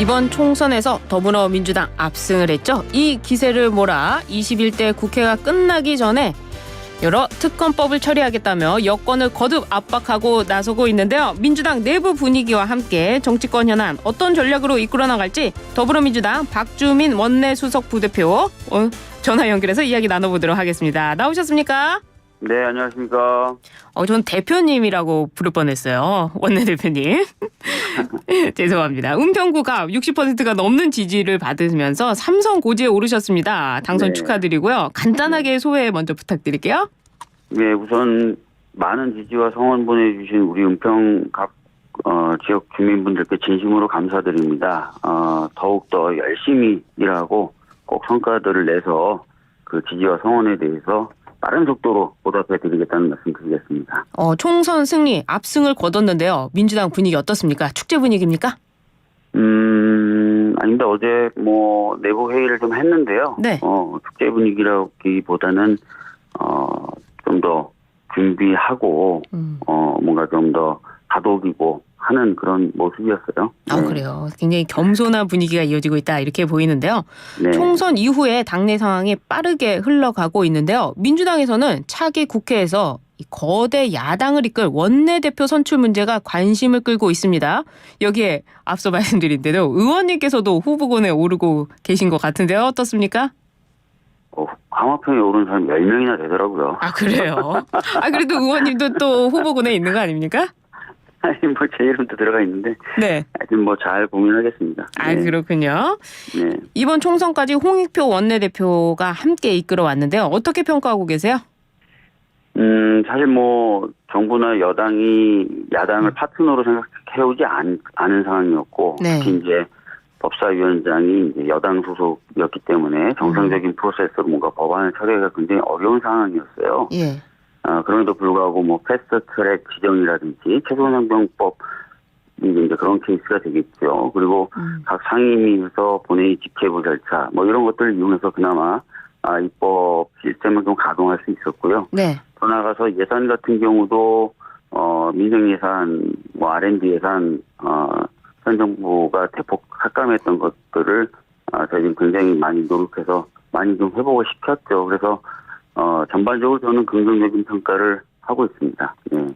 이번 총선에서 더불어민주당 압승을 했죠. 이 기세를 몰아 21대 국회가 끝나기 전에 여러 특검법을 처리하겠다며 여권을 거듭 압박하고 나서고 있는데요. 민주당 내부 분위기와 함께 정치권 현안 어떤 전략으로 이끌어 나갈지 더불어민주당 박주민 원내수석 부대표 전화 연결해서 이야기 나눠보도록 하겠습니다. 나오셨습니까? 네, 안녕하십니까. 전 대표님이라고 부를 뻔했어요. 원내대표님. 죄송합니다. 은평구가 60%가 넘는 지지를 받으면서 삼선 고지에 오르셨습니다. 당선 네. 축하드리고요. 간단하게 소회 먼저 부탁드릴게요. 네, 우선 많은 지지와 성원 보내주신 우리 은평 각 지역 주민분들께 진심으로 감사드립니다. 더욱더 열심히 일하고 꼭 성과들을 내서 그 지지와 성원에 대해서 빠른 속도로 보답해드리겠다는 말씀 드리겠습니다. 총선 승리, 압승을 거뒀는데요. 민주당 분위기 어떻습니까? 축제 분위기입니까? 아닙니다. 어제 내부 회의를 좀 했는데요. 네. 축제 분위기라기보다는 좀 더 준비하고 뭔가 좀 더 다독이고 하는 그런 모습이었어요. 네. 그래요. 굉장히 겸손한 분위기가 이어지고 있다 이렇게 보이는데요. 네. 총선 이후에 당내 상황이 빠르게 흘러가고 있는데요. 민주당에서는 차기 국회에서 이 거대 야당을 이끌 원내대표 선출 문제가 관심을 끌고 있습니다. 여기에 앞서 말씀드린 대로 의원님께서도 후보군에 오르고 계신 것 같은데요. 어떻습니까? 하마평에 오른 사람이 10명이나 되더라고요. 그래요? 그래도 의원님도 또 후보군에 있는 거 아닙니까? 아니, 제 이름도 들어가 있는데. 네. 하여튼 잘 고민하겠습니다. 네. 그렇군요. 네. 이번 총선까지 홍익표 원내대표가 함께 이끌어 왔는데요. 어떻게 평가하고 계세요? 사실 정부나 여당이 야당을 파트너로 생각해오지 않은 상황이었고, 네. 특히 이제 법사위원장이 이제 여당 소속이었기 때문에 정상적인 프로세스로 뭔가 법안을 처리하기가 굉장히 어려운 상황이었어요. 예. 그럼에도 불구하고 패스트트랙 지정이라든지 최종상병법 이제 그런 케이스가 되겠죠. 그리고 각 상임위에서 본회의 직회부 절차 이런 것들을 이용해서 그나마 입법 시스템을 좀 가동할 수 있었고요. 네. 더 나아가서 예산 같은 경우도 민생 예산, R&D 예산 현 정부가 대폭 삭감했던 것들을 저희는 굉장히 많이 노력해서 많이 좀 회복을 시켰죠. 그래서 전반적으로 저는 긍정적인 평가를 하고 있습니다. 네.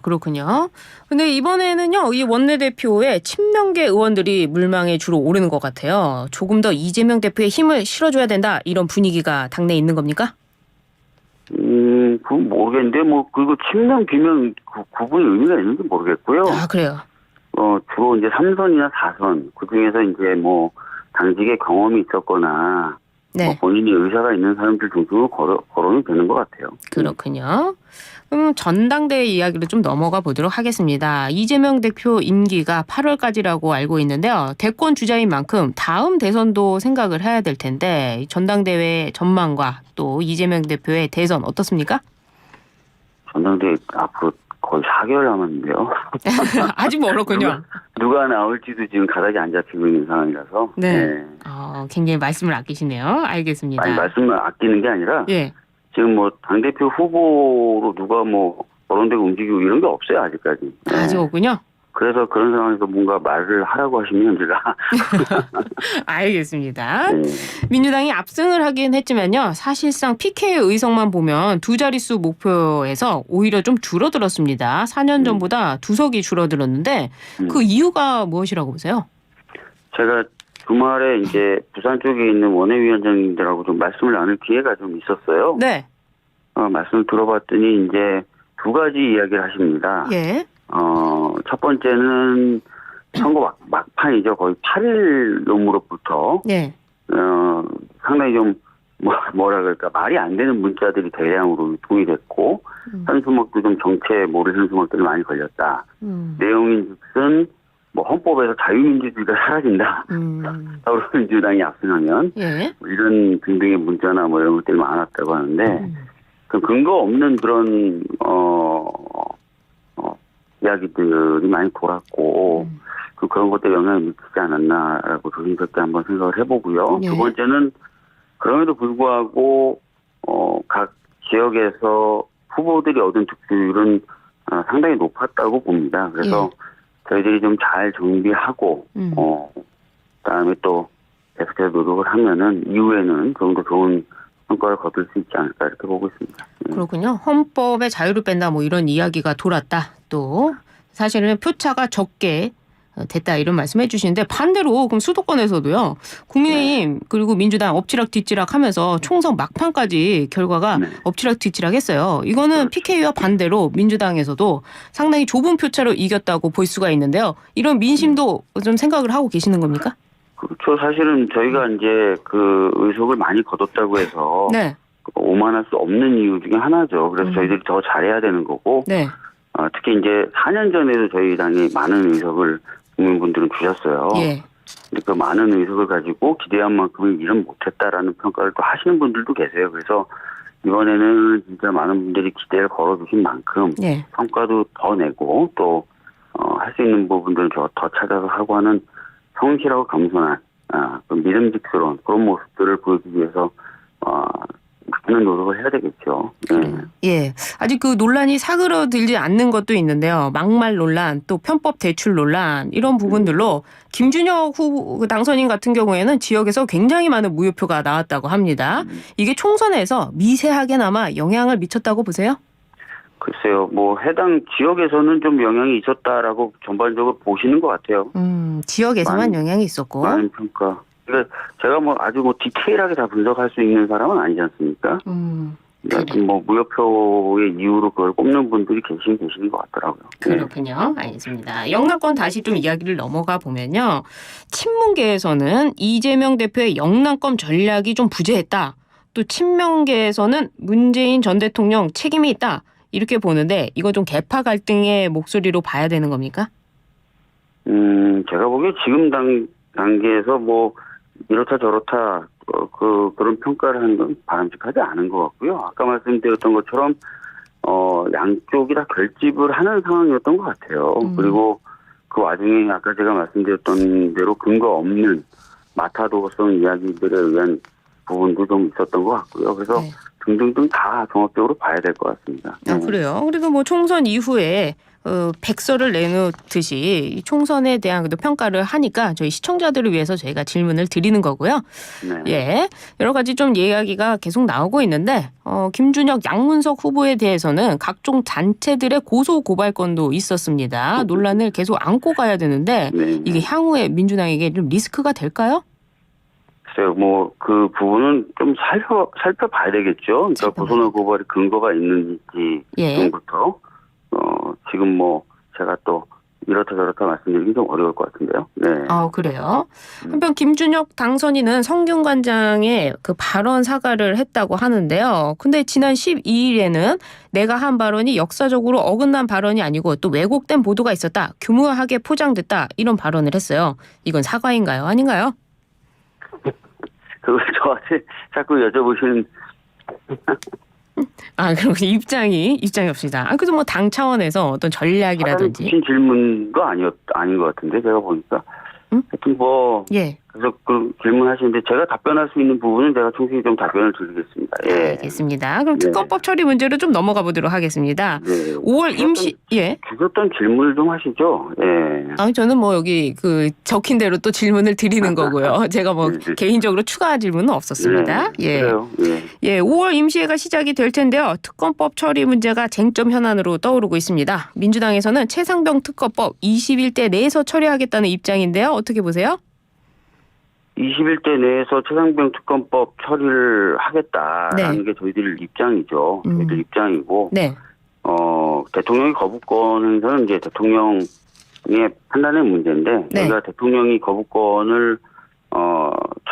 그렇군요. 근데 이번에는요, 이 원내대표의 친명계 의원들이 물망에 주로 오르는 것 같아요. 조금 더 이재명 대표의 힘을 실어줘야 된다, 이런 분위기가 당내에 있는 겁니까? 그건 모르겠는데, 그리고 친명, 비명 구분이 의미가 있는지 모르겠고요. 그래요. 주로 이제 3선이나 4선, 그 중에서 이제 당직의 경험이 있었거나, 네. 본인이 의사가 있는 사람들 중심으로 거론이 되는 것 같아요. 그렇군요. 그럼 전당대회 이야기로 좀 넘어가 보도록 하겠습니다. 이재명 대표 임기가 8월까지라고 알고 있는데요. 대권 주자인 만큼 다음 대선도 생각을 해야 될 텐데 전당대회 전망과 또 이재명 대표의 대선 어떻습니까? 전당대회 앞으로 거의 4개월 남았는데요. 아직 멀었군요. 누가 나올지도 지금 가닥이 안 잡히고 있는 상황이라서. 네. 굉장히 말씀을 아끼시네요. 알겠습니다. 아니, 말씀을 아끼는 게 아니라 예. 지금 당대표 후보로 누가 거론되고 움직이고 이런 게 없어요, 아직까지. 네. 아직 없군요. 그래서 그런 상황에서 뭔가 말을 하라고 하시면 제가. 알겠습니다. 네. 민주당이 압승을 하긴 했지만요. 사실상 PK 의석만 보면 두 자릿수 목표에서 오히려 좀 줄어들었습니다. 4년 전보다 2석이 줄어들었는데 그 이유가 무엇이라고 보세요? 제가 주말에 이제 부산 쪽에 있는 원외위원장님들하고 좀 말씀을 나눌 기회가 좀 있었어요. 네. 말씀을 들어봤더니 이제 두 가지 이야기를 하십니다. 예. 첫 번째는 선거 막판이죠. 거의 8일 놈으로부터 네. 상당히 좀 뭐라 그럴까 말이 안 되는 문자들이 대량으로 유통이 됐고 현수막도 좀 정체 모를 현수막들이 많이 걸렸다. 내용인즉슨 헌법에서 자유민주주의가 사라진다. 더불어민주당이 압승하면 예. 이런 등등의 문자나 이런 것들이 많았다고 하는데 그 근거 없는 그런 이야기들이 많이 돌았고 그런 것들에 영향을 미치지 않았나라고 조심스럽게 한번 생각을 해보고요. 예. 두 번째는 그럼에도 불구하고 각 지역에서 후보들이 얻은 득표율은 상당히 높았다고 봅니다. 그래서 저희들이 좀 잘 정비하고 그다음에 또 계속해서 노력을 하면은 이후에는 좀 더 좋은 성과를 거둘 수 있지 않을까 이렇게 보고 있습니다. 그렇군요. 헌법에 자유를 뺀다 뭐 이런 이야기가 돌았다. 또 사실은 표차가 적게 됐다 이런 말씀해 주시는데 반대로 그럼 수도권에서도요. 국민의힘 그리고 민주당 엎치락 뒤치락 하면서 총선 막판까지 결과가 네. 엎치락 뒤치락 했어요. 이거는 PK와 반대로 민주당에서도 상당히 좁은 표차로 이겼다고 볼 수가 있는데요. 이런 민심도 좀 생각을 하고 계시는 겁니까? 그렇죠. 사실은 저희가 이제 그 의석을 많이 거뒀다고 해서 네. 오만할 수 없는 이유 중에 하나죠. 그래서 저희들이 더 잘해야 되는 거고 네. 특히 이제 4년 전에도 저희 당이 많은 의석을 국민분들은 주셨어요. 예. 근데 그 많은 의석을 가지고 기대한 만큼의 일은 못했다라는 평가를 또 하시는 분들도 계세요. 그래서 이번에는 진짜 많은 분들이 기대를 걸어주신 만큼 예. 성과도 더 내고 또 할 수 있는 부분들을 더 찾아서 하고 하는 성실하고 겸손한 좀 믿음직스러운 그런 모습들을 보여주기 위해서 많은 노력을 해야 되겠죠. 네. 예. 아직 그 논란이 사그러들지 않는 것도 있는데요. 막말 논란, 또 편법 대출 논란 이런 부분들로 김준혁 후보 당선인 같은 경우에는 지역에서 굉장히 많은 무효표가 나왔다고 합니다. 이게 총선에서 미세하게나마 영향을 미쳤다고 보세요? 글쎄요. 뭐 해당 지역에서는 좀 영향이 있었다라고 전반적으로 보시는 것 같아요. 지역에서만 영향이 있었고. 많은 평가. 그러니까 제가 뭐 아주 뭐 디테일하게 다 분석할 수 있는 사람은 아니지 않습니까? 그래. 뭐 무효표의 이유로 그걸 꼽는 분들이 계시는 것 같더라고요. 그렇군요. 알겠습니다. 영남권 다시 좀 이야기를 넘어가 보면요. 친문계에서는 이재명 대표의 영남권 전략이 좀 부재했다. 또 친명계에서는 문재인 전 대통령 책임이 있다. 이렇게 보는데 이거 좀 개파 갈등의 목소리로 봐야 되는 겁니까? 제가 보기에 지금 단계에서 뭐 이렇다 저렇다 그런 평가를 하는 건 바람직하지 않은 것 같고요. 아까 말씀드렸던 것처럼 양쪽이 다 결집을 하는 상황이었던 것 같아요. 그리고 그 와중에 아까 제가 말씀드렸던 대로 근거 없는 마타도성 이야기들에 의한 부분도 좀 있었던 것 같고요. 그래서 네. 등등등 다 종합적으로 봐야 될 것 같습니다. 그래요. 그래도 뭐 총선 이후에 백서를 내놓듯이 총선에 대한 그래도 평가를 하니까 저희 시청자들을 위해서 저희가 질문을 드리는 거고요. 네. 예, 여러 가지 좀 이야기가 계속 나오고 있는데 김준혁, 양문석 후보에 대해서는 각종 단체들의 고소 고발건도 있었습니다. 논란을 계속 안고 가야 되는데 네. 이게 향후에 민주당에게 좀 리스크가 될까요? 글쎄요, 뭐 그 부분은 좀 살펴봐야 되겠죠. 그러니까 고소나 고발이 근거가 있는지 예. 등부터 지금 뭐 제가 또 이렇다 저렇다 말씀드리기 좀 어려울 것 같은데요. 네. 그래요. 한편 김준혁 당선인은 성균관장의 그 발언 사과를 했다고 하는데요. 근데 지난 12일에는 내가 한 발언이 역사적으로 어긋난 발언이 아니고 또 왜곡된 보도가 있었다. 교묘하게 포장됐다. 이런 발언을 했어요. 이건 사과인가요? 아닌가요? 그걸 저한테 자꾸 여쭤보시는. 그럼 입장이 없습니다. 그래도 뭐 당 차원에서 어떤 전략이라든지. 하신 질문도 아닌 것 같은데 제가 보니까. 하여튼 뭐 예. 그래서 그 질문하시는데 제가 답변할 수 있는 부분은 제가 충실히 좀 답변을 드리겠습니다. 예. 알겠습니다. 그럼 네. 특검법 처리 문제로 좀 넘어가 보도록 하겠습니다. 네. 5월 임시 주셨던 질문을 좀 하시죠. 예. 저는 뭐 여기 그 적힌 대로 또 질문을 드리는 거고요. 제가 뭐 네. 개인적으로 추가 질문은 없었습니다. 네. 예. 그래요. 예. 5월 임시회가 시작이 될 텐데요. 특검법 처리 문제가 쟁점 현안으로 떠오르고 있습니다. 민주당에서는 최상병 특검법 21대 내에서 처리하겠다는 입장인데요. 어떻게 보세요? 21대 내에서 최상병 특검법 처리를 하겠다라는 네. 게 저희들 입장이죠. 저희들 입장이고, 네. 대통령이 거부권 행사는 이제 대통령의 판단의 문제인데, 네. 저희가 대통령이 거부권을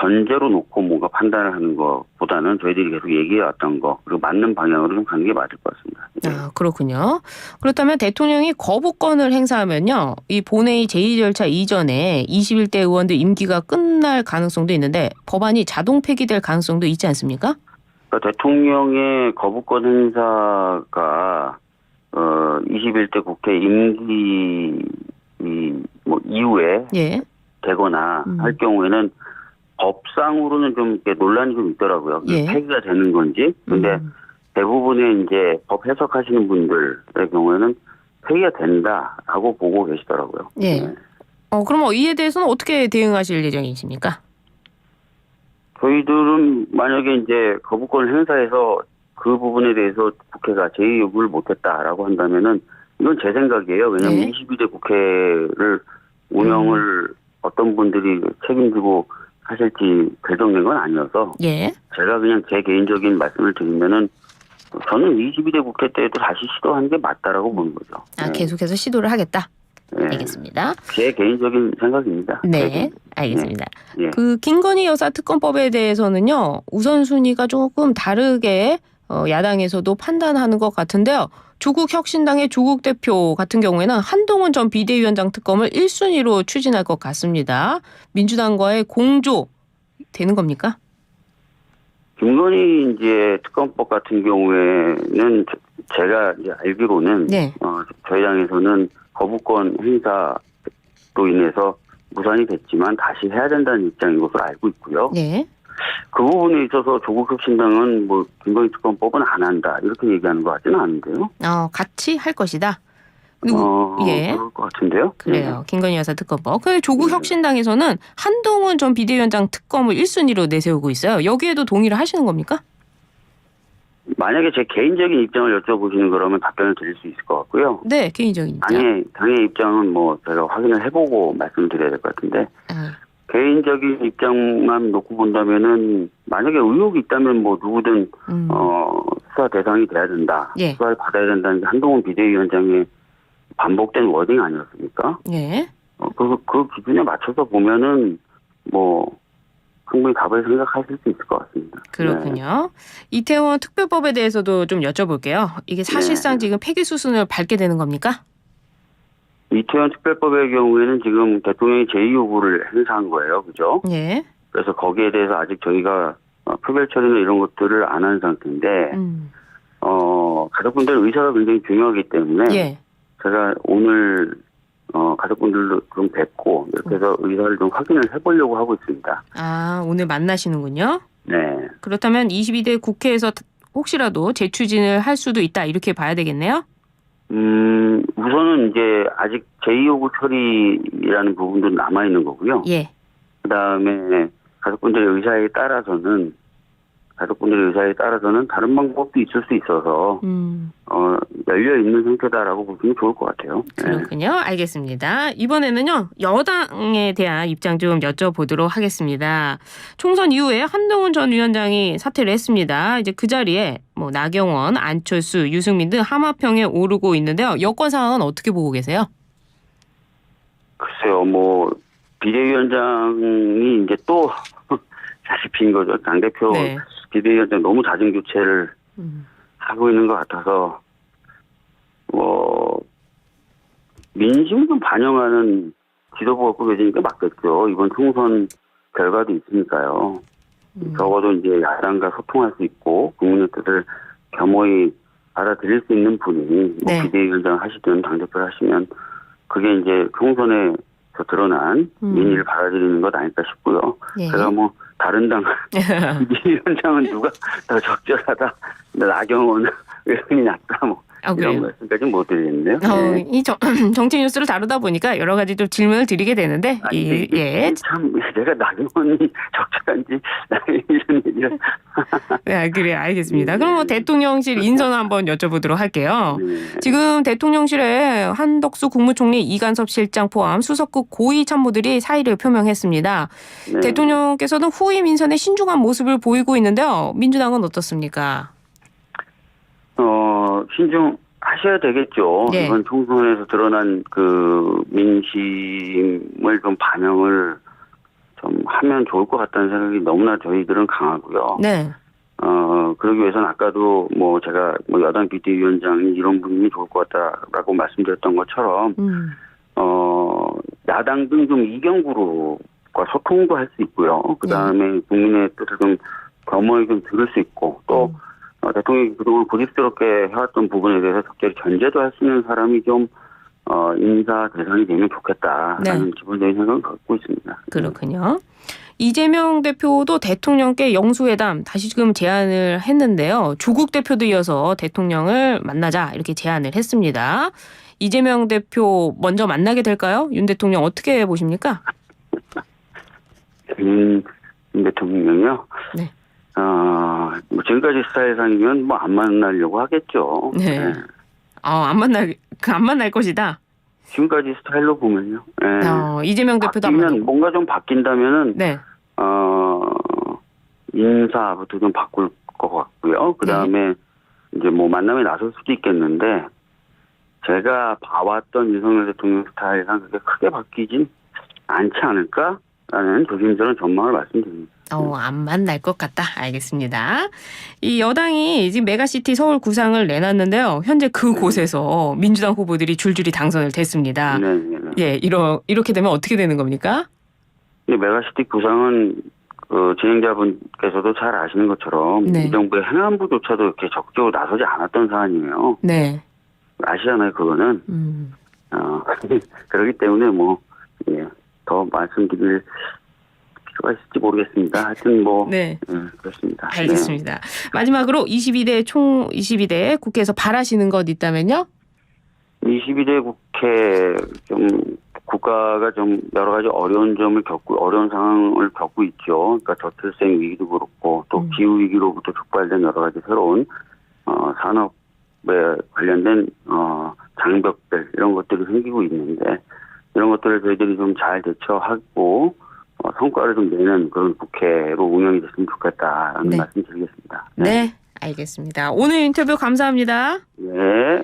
전제로 놓고 뭔가 판단을 하는 것보다는 저희들이 계속 얘기해왔던 거, 그리고 맞는 방향으로 좀 가는 게 맞을 것 같습니다. 그렇군요. 그렇다면 대통령이 거부권을 행사하면요. 이 본회의 제의 절차 이전에 21대 의원들 임기가 끝날 가능성도 있는데 법안이 자동 폐기될 가능성도 있지 않습니까? 그러니까 대통령의 거부권 행사가 21대 국회 임기 뭐 이후에 예. 되거나 할 경우에는 법상으로는 좀 이렇게 논란이 좀 있더라고요. 예. 폐기가 되는 건지. 근데 대부분의 이제 법 해석하시는 분들의 경우에는 폐기가 된다라고 보고 계시더라고요. 예. 네. 그럼 이에 대해서는 어떻게 대응하실 예정이십니까? 저희들은 만약에 이제 거부권 행사해서 그 부분에 대해서 국회가 제의 요구를 못했다라고 한다면은 이건 제 생각이에요. 왜냐하면 네. 22대 국회를 운영을 어떤 분들이 책임지고 하실지 결정된 건 아니어서 예. 제가 그냥 제 개인적인 말씀을 드리면은 저는 22대 국회 때도 다시 시도하는 게 맞다라고 보는 거죠. 계속해서 시도를 하겠다. 네. 알겠습니다. 제 개인적인 생각입니다. 네, 알겠습니다. 예. 그 김건희 여사 특검법에 대해서는요, 우선순위가 조금 다르게 야당에서도 판단하는 것 같은데요. 조국 혁신당의 조국 대표 같은 경우에는 한동훈 전 비대위원장 특검을 1순위로 추진할 것 같습니다. 민주당과의 공조 되는 겁니까? 김건희 이제 특검법 같은 경우에는 제가 이제 알기로는 네. 저희 당에서는 거부권 행사로 인해서 무산이 됐지만 다시 해야 된다는 입장인 것으로 알고 있고요. 네. 그 부분에 있어서 조국 혁신당은 뭐 김건희 특검법은 안 한다 이렇게 얘기하는 것 같지는 않은데요. 같이 할 것이다. 예. 그럴 것 같은데요. 그래요. 김건희 여사 특검법. 그 조국 혁신당에서는 한동훈 전 비대위원장 특검을 1순위로 내세우고 있어요. 여기에도 동의를 하시는 겁니까? 만약에 제 개인적인 입장을 여쭤보시는 거라면 답변을 드릴 수 있을 것 같고요. 네, 개인적인 입장. 당의 입장은 뭐 제가 확인을 해보고 말씀을 드려야 될 것 같은데 개인적인 입장만 놓고 본다면은 만약에 의혹이 있다면 뭐 누구든 수사 대상이 돼야 된다. 예. 수사를 받아야 된다는 게 한동훈 비대위원장의 반복된 워딩 아니었습니까? 예. 그 기준에 맞춰서 보면은 뭐 충분히 답을 생각하실 수 있을 것 같습니다. 그렇군요. 네. 이태원 특별법에 대해서도 좀 여쭤볼게요. 이게 사실상 지금 폐기 수순을 밟게 되는 겁니까? 이태원 특별법의 경우에는 지금 대통령이 제2 요구를 행사한 거예요. 그죠? 예. 그래서 거기에 대해서 아직 저희가 표결 처리나 이런 것들을 안 한 상태인데, 가족분들 의사가 굉장히 중요하기 때문에, 예. 제가 오늘, 가족분들도 좀 뵙고, 이렇게 해서 의사를 좀 확인을 해보려고 하고 있습니다. 오늘 만나시는군요. 네. 그렇다면 22대 국회에서 혹시라도 재추진을 할 수도 있다, 이렇게 봐야 되겠네요? 우선은 이제 아직 제2요구 처리라는 부분도 남아있는 거고요. 예. 그 다음에 가족분들의 의사에 따라서는 다른 방법도 있을 수 있어서, 열려있는 상태다라고 보시면 좋을 것 같아요. 그렇군요. 네. 알겠습니다. 이번에는요, 여당에 대한 입장 좀 여쭤보도록 하겠습니다. 총선 이후에 한동훈 전 위원장이 사퇴를 했습니다. 이제 그 자리에 뭐 나경원, 안철수, 유승민 등 하마평에 오르고 있는데요. 여권 상황은 어떻게 보고 계세요? 글쎄요, 뭐, 비대위원장이 이제 또 다시 빈 거죠. 당대표 네. 비대위원장 너무 자진교체를 하고 있는 것 같아서, 민심을 좀 반영하는 지도부가 갖고 계시니까 맞겠죠. 이번 총선 결과도 있으니까요. 적어도 이제 야당과 소통할 수 있고, 국민의 뜻을 겸허히 알아들일 수 있는 분이 네. 비대위원장 하시든 당대표를 하시면, 그게 이제 총선에서 드러난 민의를 받아들이는 것 아닐까 싶고요. 예. 제가 뭐 다른 당 비대위원장은 누가 더 적절하다, 나경원 의원이 낫다, 뭐 이런 말씀까지 못 드리겠는데요. 네. 이 정치 뉴스를 다루다 보니까 여러 가지 좀 질문을 드리게 되는데, 참 내가 나경원이 적절한지 이런 얘기를. 네, 그래 알겠습니다. 그럼 뭐 대통령실 인선 한번 여쭤보도록 할게요. 지금 대통령실에 한덕수 국무총리, 이간섭 실장 포함 수석급 고위 참모들이 사의를 표명했습니다. 네. 대통령께서는 후임 인선에 신중한 모습을 보이고 있는데요. 민주당은 어떻습니까? 신중하셔야 되겠죠. 네. 이번 총선에서 드러난 그 민심을 좀 반영을 좀 하면 좋을 것 같다는 생각이 너무나 저희들은 강하고요. 네. 그러기 위해서는 아까도 뭐 제가 뭐 여당 비대위원장이 이런 분이 좋을 것 같다라고 말씀드렸던 것처럼, 야당 등 좀 이견 그룹과 소통도 할 수 있고요. 그 다음에 국민의 뜻을 좀 겸허히 좀 들을 수 있고, 또 대통령이 그동안 고집스럽게 해왔던 부분에 대해서 적절히 견제도 할 수 있는 사람이 좀 인사 대상이 되면 좋겠다라는 기본적인 생각을 갖고 있습니다. 그렇군요. 이재명 대표도 대통령께 영수회담 다시금 제안을 했는데요. 조국 대표도 이어서 대통령을 만나자 이렇게 제안을 했습니다. 이재명 대표 먼저 만나게 될까요? 윤 대통령 어떻게 보십니까? 윤 대통령이요? 네. 뭐 지금까지 스타일상이면 뭐 안 만나려고 하겠죠. 네. 안 만날 것이다. 지금까지 스타일로 보면요. 네. 이재명 대표도 안 만나고. 뭔가 좀 바뀐다면은 네. 인사부터 좀 바꿀 것 같고요. 그 다음에 이제 뭐 만남에 나설 수도 있겠는데 제가 봐왔던 윤석열 대통령 스타일상 그렇게 크게 바뀌진 않지 않을까라는 조심스러운 전망을 말씀드립니다. 안 만날 것 같다. 알겠습니다. 이 여당이 지금 메가시티 서울 구상을 내놨는데요. 현재 그곳에서 민주당 후보들이 줄줄이 당선을 됐습니다. 네. 예, 이렇게 되면 어떻게 되는 겁니까? 이 메가시티 구상은 그 진행자분께서도 잘 아시는 것처럼 네. 이 정부의 행안부조차도 이렇게 적극적으로 나서지 않았던 사안이에요. 네. 아시잖아요, 그거는. 그렇기 때문에 더 말씀드릴 필요가 있을지 모르겠습니다. 하여튼 네. 그렇습니다. 알겠습니다. 마지막으로 22대 국회에서 바라시는 것 있다면요? 22대 국회 국가가 좀 여러 가지 어려운 상황을 겪고 있죠. 그러니까 저출생 위기도 그렇고 또 기후 위기로부터 촉발된 여러 가지 새로운 산업에 관련된 장벽들 이런 것들이 생기고 있는데 이런 것들을 저희들이 좀 잘 대처하고 성과를 좀 내는 그런 국회로 운영이 됐으면 좋겠다라는 말씀 드리겠습니다. 네, 알겠습니다. 오늘 인터뷰 감사합니다. 네.